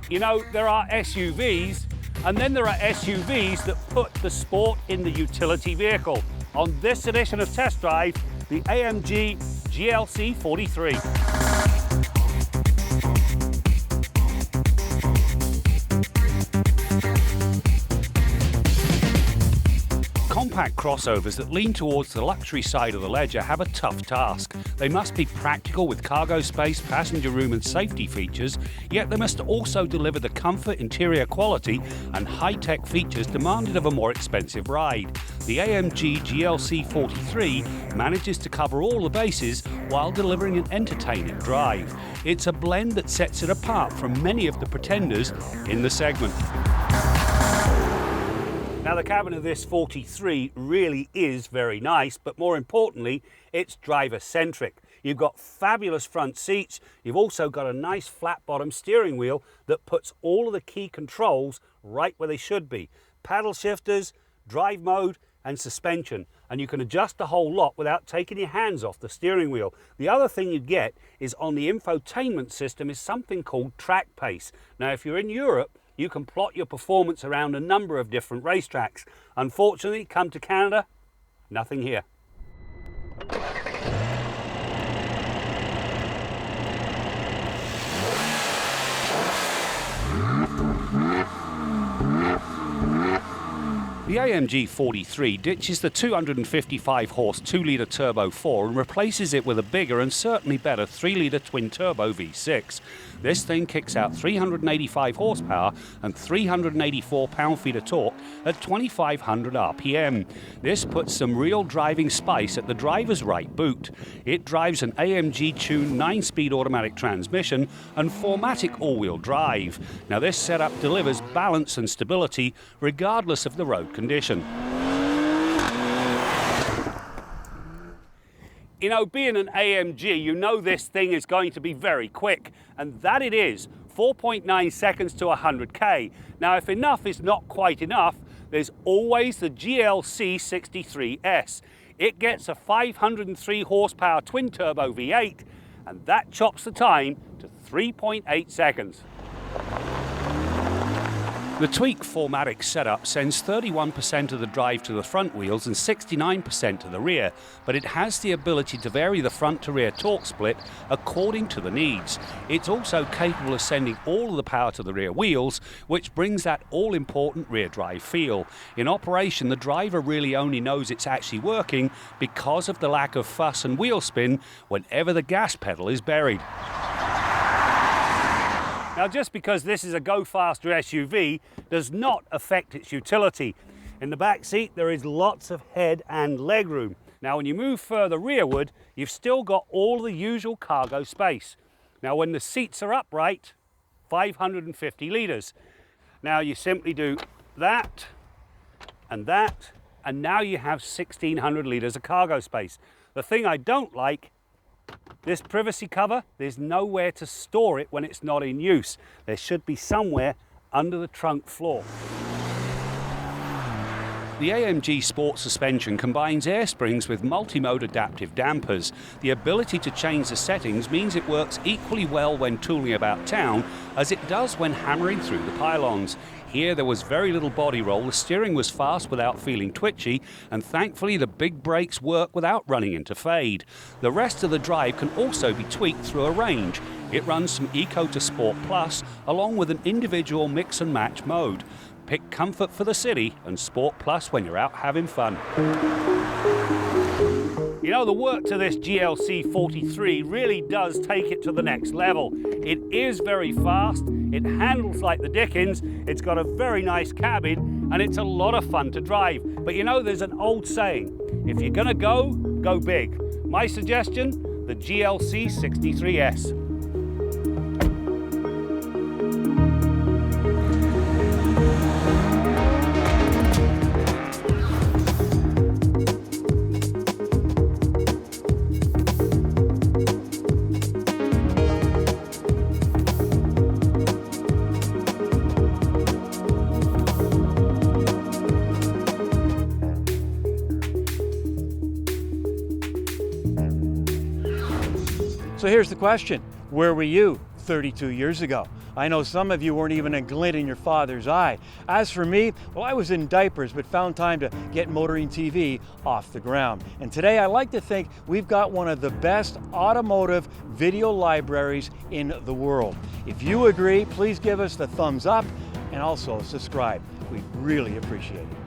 You know, there are SUVs, and then there are SUVs that put the sport in the utility vehicle. On this edition of Test Drive, the AMG GLC 43. Compact crossovers that lean towards the luxury side of the ledger have a tough task. They must be practical with cargo space, passenger room and safety features, yet they must also deliver the comfort, interior quality and high-tech features demanded of a more expensive ride. The AMG GLC 43 manages to cover all the bases while delivering an entertaining drive. It's a blend that sets it apart from many of the pretenders in the segment. Now, the cabin of this 43 really is very nice, but more importantly, it's driver-centric. You've got fabulous front seats. You've also got a nice flat-bottom steering wheel that puts all of the key controls right where they should be. Paddle shifters, drive mode, and suspension. And you can adjust the whole lot without taking your hands off the steering wheel. The other thing you get is on the infotainment system is something called track pace. Now, if you're in Europe, you can plot your performance around a number of different racetracks. Unfortunately, come to Canada, nothing here. The AMG 43 ditches the 255 horse 2-litre turbo 4 and replaces it with a bigger and certainly better 3-litre twin-turbo V6. This thing kicks out 385 horsepower and 384 pound-feet of torque at 2,500 RPM. This puts some real driving spice at the driver's right boot. It drives an AMG-tuned 9-speed automatic transmission and 4MATIC all-wheel drive. Now, this setup delivers balance and stability regardless of the road condition. You know, being an AMG, you know this thing is going to be very quick, and that it is, 4.9 seconds to 100k. Now, if enough is not quite enough, there's always the GLC 63S. It gets a 503 horsepower twin-turbo V8, and that chops the time to 3.8 seconds. The tweaked 4MATIC setup sends 31% of the drive to the front wheels and 69% to the rear, but it has the ability to vary the front to rear torque split according to the needs. It's also capable of sending all of the power to the rear wheels, which brings that all-important rear drive feel. In operation, the driver really only knows it's actually working because of the lack of fuss and wheel spin whenever the gas pedal is buried. Now, just because this is a go-faster SUV does not affect its utility. In the back seat, there is lots of head and leg room. Now, when you move further rearward, you've still got all the usual cargo space. Now, when the seats are upright, 550 litres. Now, you simply do that, and now you have 1,600 litres of cargo space. The thing I don't like, this privacy cover, there's nowhere to store it when it's not in use. There should be somewhere under the trunk floor. The AMG Sport suspension combines air springs with multi-mode adaptive dampers. The ability to change the settings means it works equally well when tooling about town as it does when hammering through the pylons. Here there was very little body roll, the steering was fast without feeling twitchy, and thankfully the big brakes work without running into fade. The rest of the drive can also be tweaked through a range. It runs from Eco to Sport Plus, along with an individual mix and match mode. Pick comfort for the city and Sport Plus when you're out having fun. You know, the work to this GLC 43 really does take it to the next level. It is very fast, it handles like the Dickens, it's got a very nice cabin, and it's a lot of fun to drive. But you know, there's an old saying, if you're gonna go, go big. My suggestion, the GLC 63S. So here's the question, where were you 32 years ago? I know some of you weren't even a glint in your father's eye. As for me, well, I was in diapers but found time to get Motoring TV off the ground. And today I like to think we've got one of the best automotive video libraries in the world. If you agree, please give us the thumbs up and also subscribe. We'd really appreciate it.